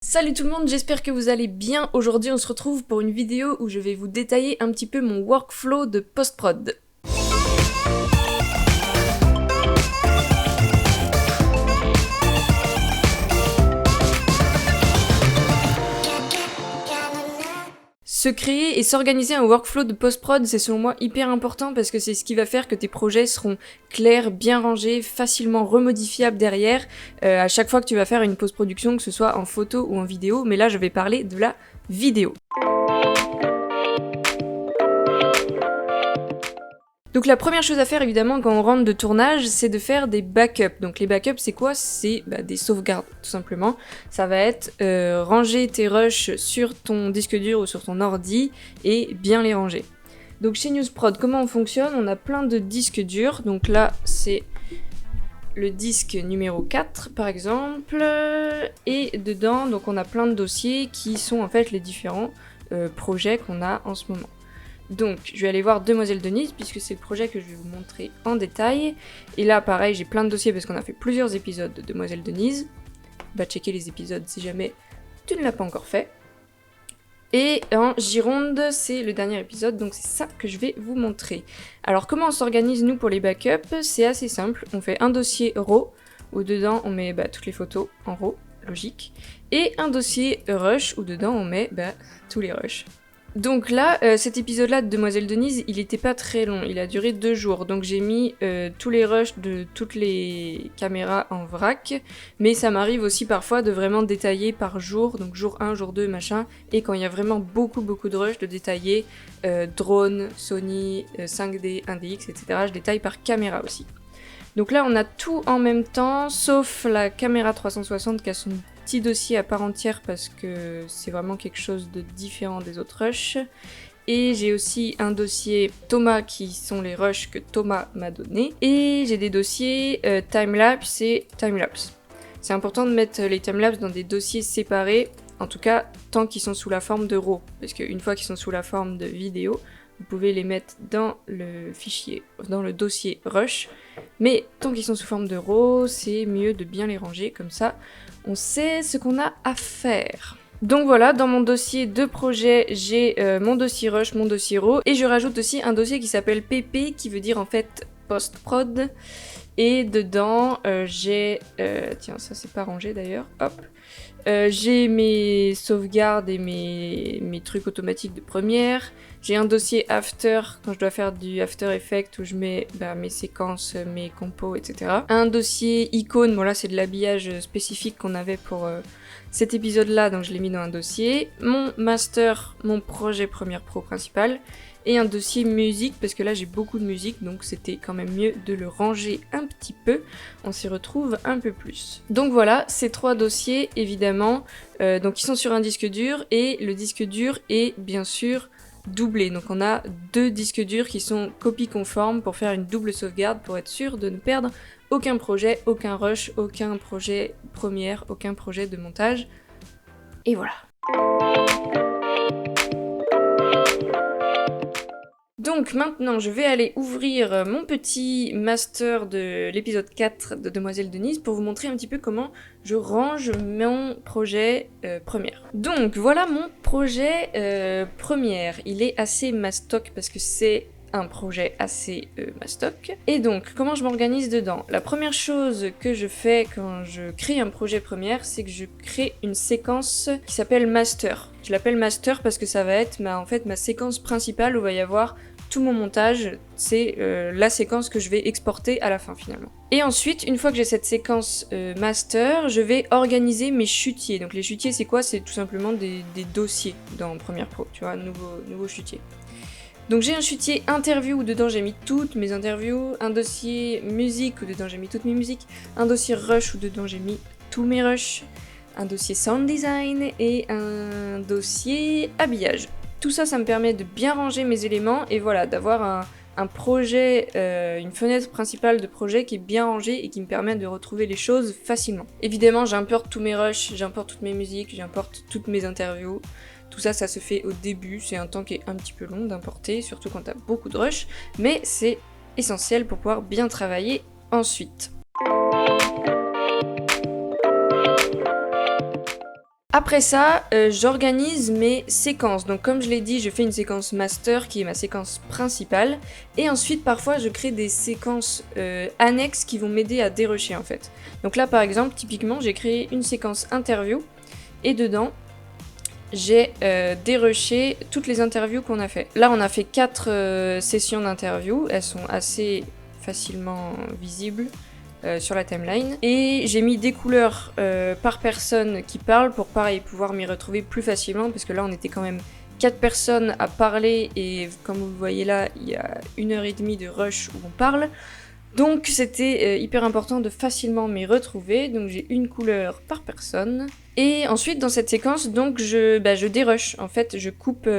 Salut tout le monde, j'espère que vous allez bien. Aujourd'hui on se retrouve pour une vidéo où je vais vous détailler un petit peu mon workflow de post-prod. Se créer et s'organiser un workflow de post-prod, c'est selon moi hyper important parce que c'est ce qui va faire que tes projets seront clairs, bien rangés, facilement remodifiables derrière à chaque fois que tu vas faire une post-production, que ce soit en photo ou en vidéo, mais là je vais parler de la vidéo. Donc la première chose à faire évidemment quand on rentre de tournage, c'est de faire des backups. Donc les backups c'est quoi? C'est des sauvegardes tout simplement. Ça va être ranger tes rushs sur ton disque dur ou sur ton ordi et bien les ranger. Donc chez Newsprod, comment on fonctionne? On a plein de disques durs. Donc là c'est le disque numéro 4 par exemple. Et dedans donc on a plein de dossiers qui sont en fait les différents projets qu'on a en ce moment. Donc, je vais aller voir Demoiselle Denise, puisque c'est le projet que je vais vous montrer en détail. Et là, pareil, j'ai plein de dossiers parce qu'on a fait plusieurs épisodes de Demoiselle Denise. Va checker les épisodes si jamais tu ne l'as pas encore fait. Et en Gironde, c'est le dernier épisode, donc c'est ça que je vais vous montrer. Alors, comment on s'organise, nous, pour les backups? C'est assez simple. On fait un dossier RAW, où dedans, on met toutes les photos en RAW, logique. Et un dossier Rush, où dedans, on met tous les rushs. Donc là, cet épisode-là de Demoiselle Denise, il était pas très long, il a duré 2 jours, donc j'ai mis tous les rushs de toutes les caméras en vrac, mais ça m'arrive aussi parfois de vraiment détailler par jour, donc jour 1, jour 2, machin, et quand il y a vraiment beaucoup de rushs, de détailler drone, Sony, 5D, 1DX, etc., je détaille par caméra aussi. Donc là, on a tout en même temps, sauf la caméra 360 qui a son petit dossier à part entière parce que c'est vraiment quelque chose de différent des autres rushs. Et j'ai aussi un dossier Thomas qui sont les rushs que Thomas m'a donné. Et j'ai des dossiers timelapse et timelapse. C'est important de mettre les timelapse dans des dossiers séparés, en tout cas tant qu'ils sont sous la forme de RAW. Parce qu'une fois qu'ils sont sous la forme de vidéo, vous pouvez les mettre dans le fichier, dans le dossier rush. Mais tant qu'ils sont sous forme de RAW, c'est mieux de bien les ranger, comme ça on sait ce qu'on a à faire. Donc voilà, dans mon dossier de projet, j'ai mon dossier rush, mon dossier RAW, et je rajoute aussi un dossier qui s'appelle PP, qui veut dire en fait post-prod. Et dedans, j'ai... tiens, ça c'est pas rangé d'ailleurs, hop. J'ai mes sauvegardes et mes trucs automatiques de Premiere. J'ai un dossier After, quand je dois faire du After Effects, où je mets mes séquences, mes compos, etc. Un dossier icône, bon là c'est de l'habillage spécifique qu'on avait pour cet épisode-là, donc je l'ai mis dans un dossier. Mon master, mon projet Premiere Pro principal. Et un dossier musique, parce que là j'ai beaucoup de musique, donc c'était quand même mieux de le ranger un petit peu, on s'y retrouve un peu plus. Donc voilà, ces 3 dossiers, évidemment, donc ils sont sur un disque dur, et le disque dur est bien sûr doublé. Donc on a 2 disques durs qui sont copies conformes pour faire une double sauvegarde, pour être sûr de ne perdre aucun projet, aucun rush, aucun projet Premiere, aucun projet de montage. Et voilà. Donc maintenant, je vais aller ouvrir mon petit master de l'épisode 4 de Demoiselle Denise pour vous montrer un petit peu comment je range mon projet Premiere. Donc voilà mon projet Premiere. Il est assez mastoc parce que c'est un projet assez mastoc. Et donc, comment je m'organise dedans? La première chose que je fais quand je crée un projet Premiere, c'est que je crée une séquence qui s'appelle Master. Je l'appelle Master parce que ça va être en fait ma séquence principale où il va y avoir tout mon montage, c'est la séquence que je vais exporter à la fin finalement. Et ensuite, une fois que j'ai cette séquence master, je vais organiser mes chutiers. Donc les chutiers c'est quoi? C'est tout simplement des dossiers dans Premiere Pro, tu vois, nouveau chutier. Donc j'ai un chutier interview où dedans j'ai mis toutes mes interviews, un dossier musique où dedans j'ai mis toutes mes musiques, un dossier rush où dedans j'ai mis tous mes rushs, un dossier sound design et un dossier habillage. Tout ça, ça me permet de bien ranger mes éléments et voilà, d'avoir un projet, une fenêtre principale de projet qui est bien rangée et qui me permet de retrouver les choses facilement. Évidemment, j'importe tous mes rushs, j'importe toutes mes musiques, j'importe toutes mes interviews. Tout ça, ça se fait au début, c'est un temps qui est un petit peu long d'importer, surtout quand t'as beaucoup de rushs, mais c'est essentiel pour pouvoir bien travailler ensuite. Après ça, j'organise mes séquences. Donc comme je l'ai dit, je fais une séquence master qui est ma séquence principale. Et ensuite, parfois, je crée des séquences annexes qui vont m'aider à dérusher en fait. Donc là, par exemple, typiquement, j'ai créé une séquence interview. Et dedans, j'ai dérushé toutes les interviews qu'on a fait. Là, on a fait 4 sessions d'interview. Elles sont assez facilement visibles. Sur la timeline. Et j'ai mis des couleurs par personne qui parle pour pareil pouvoir m'y retrouver plus facilement parce que là on était quand même 4 personnes à parler et comme vous le voyez là il y a 1h30 de rush où on parle. Donc c'était hyper important de facilement m'y retrouver. Donc j'ai une couleur par personne. Et ensuite dans cette séquence donc je dérush. En fait je coupe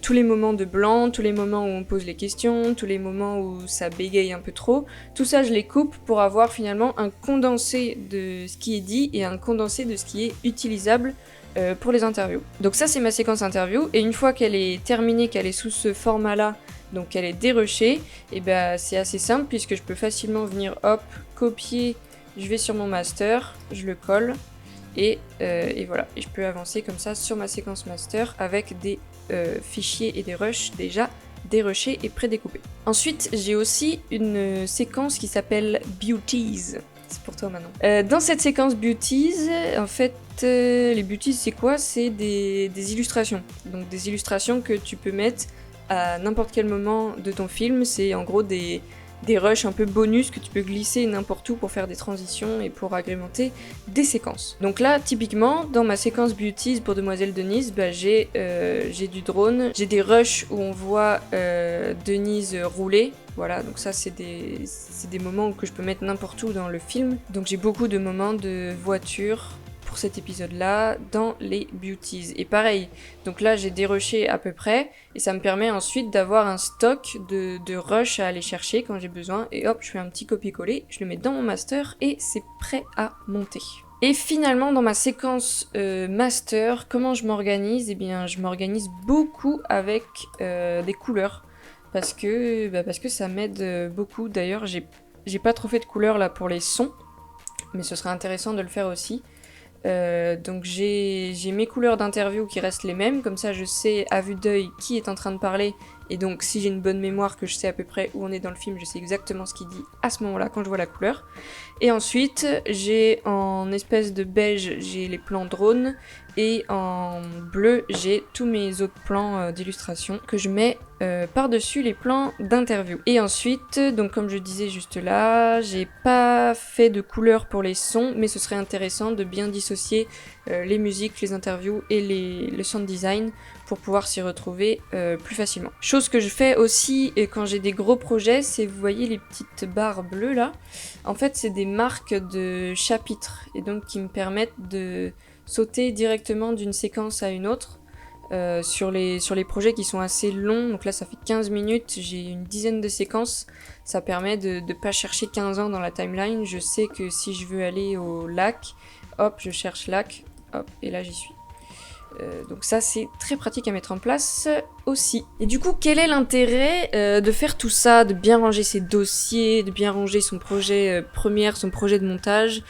tous les moments de blanc, tous les moments où on pose les questions, tous les moments où ça bégaye un peu trop, tout ça je les coupe pour avoir finalement un condensé de ce qui est dit et un condensé de ce qui est utilisable pour les interviews. Donc ça c'est ma séquence interview et une fois qu'elle est terminée, qu'elle est sous ce format là, donc qu'elle est dérushée, et ben c'est assez simple puisque je peux facilement venir hop, copier, je vais sur mon master, je le colle et voilà, et je peux avancer comme ça sur ma séquence master avec des fichiers et des rushs déjà dérushés et prédécoupés. Ensuite, j'ai aussi une séquence qui s'appelle Beauties. C'est pour toi maintenant. Dans cette séquence Beauties, en fait, les Beauties c'est quoi? C'est des illustrations. Donc des illustrations que tu peux mettre à n'importe quel moment de ton film. C'est en gros des rushs un peu bonus que tu peux glisser n'importe où pour faire des transitions et pour agrémenter des séquences. Donc là, typiquement, dans ma séquence Beauties pour Demoiselle Denise, j'ai du drone, j'ai des rushs où on voit Denise rouler. Voilà, donc ça c'est des moments que je peux mettre n'importe où dans le film. Donc j'ai beaucoup de moments de voiture pour cet épisode-là dans les Beauties. Et pareil, donc là j'ai dérushé à peu près, et ça me permet ensuite d'avoir un stock de rush à aller chercher quand j'ai besoin, et hop, je fais un petit copier-coller, je le mets dans mon master, et c'est prêt à monter. Et finalement, dans ma séquence master, comment je m'organise? Eh bien, je m'organise beaucoup avec des couleurs, parce que ça m'aide beaucoup. D'ailleurs, j'ai pas trop fait de couleurs là pour les sons, mais ce serait intéressant de le faire aussi. Donc j'ai mes couleurs d'interview qui restent les mêmes, comme ça je sais à vue d'œil qui est en train de parler, et donc si j'ai une bonne mémoire, que je sais à peu près où on est dans le film, je sais exactement ce qu'il dit à ce moment-là quand je vois la couleur. Et ensuite j'ai en espèce de beige, j'ai les plans drone, et en bleu j'ai tous mes autres plans d'illustration que je mets par-dessus les plans d'interview. Et ensuite, donc comme je disais juste là, j'ai pas fait de couleur pour les sons, mais ce serait intéressant de bien dissocier les musiques, les interviews et le sound design pour pouvoir s'y retrouver plus facilement. Chose que je fais aussi quand j'ai des gros projets, c'est, vous voyez les petites barres bleues là, en fait c'est des marques de chapitres, et donc qui me permettent de sauter directement d'une séquence à une autre. Sur les projets qui sont assez longs, donc là ça fait 15 minutes, j'ai une dizaine de séquences, ça permet de pas chercher 15 ans dans la timeline. Je sais que si je veux aller au lac, hop, je cherche lac, hop, et là j'y suis. Donc ça c'est très pratique à mettre en place aussi. Et du coup, quel est l'intérêt de faire tout ça, de bien ranger ses dossiers, de bien ranger son projet première, son projet de montage?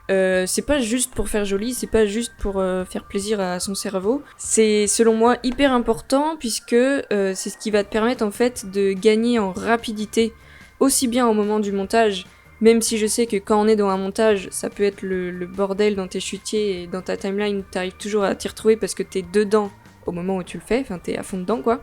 C'est pas juste pour faire joli, c'est pas juste pour faire plaisir à son cerveau. C'est selon moi hyper important puisque c'est ce qui va te permettre en fait de gagner en rapidité aussi bien au moment du montage, même si je sais que quand on est dans un montage, ça peut être le bordel dans tes chutiers et dans ta timeline, t'arrives toujours à t'y retrouver parce que t'es dedans au moment où tu le fais, enfin t'es à fond dedans quoi.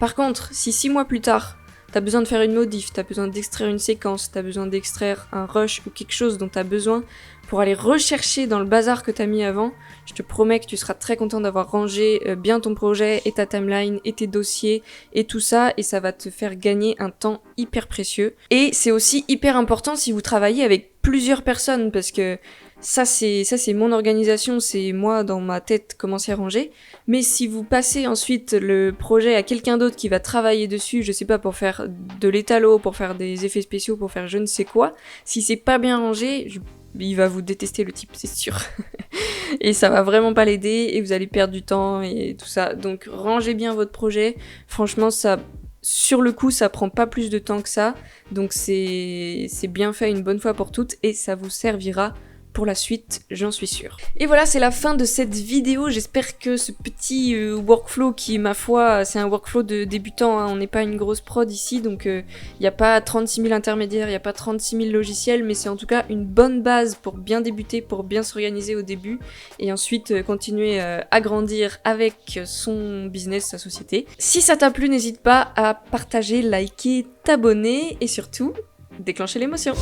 Par contre, si 6 mois plus tard, t'as besoin de faire une modif, t'as besoin d'extraire une séquence, t'as besoin d'extraire un rush ou quelque chose dont t'as besoin pour aller rechercher dans le bazar que t'as mis avant, je te promets que tu seras très content d'avoir rangé bien ton projet et ta timeline et tes dossiers et tout ça, et ça va te faire gagner un temps hyper précieux. Et c'est aussi hyper important si vous travaillez avec plusieurs personnes, parce que ça c'est mon organisation, c'est moi dans ma tête comment c'est rangé. Mais si vous passez ensuite le projet à quelqu'un d'autre qui va travailler dessus, je sais pas, pour faire de l'étalo, pour faire des effets spéciaux, pour faire je ne sais quoi, si c'est pas bien rangé, il va vous détester le type, c'est sûr. Et ça va vraiment pas l'aider et vous allez perdre du temps et tout ça. Donc rangez bien votre projet. Franchement, ça, sur le coup, ça prend pas plus de temps que ça. Donc c'est bien fait une bonne fois pour toutes et ça vous servira pour la suite, j'en suis sûre. Et voilà, c'est la fin de cette vidéo. J'espère que ce petit workflow qui, ma foi, c'est un workflow de débutant, hein. On n'est pas une grosse prod ici, donc il n'y a pas 36 000 intermédiaires, il n'y a pas 36 000 logiciels, mais c'est en tout cas une bonne base pour bien débuter, pour bien s'organiser au début, et ensuite continuer à grandir avec son business, sa société. Si ça t'a plu, n'hésite pas à partager, liker, t'abonner, et surtout, déclencher l'émotion.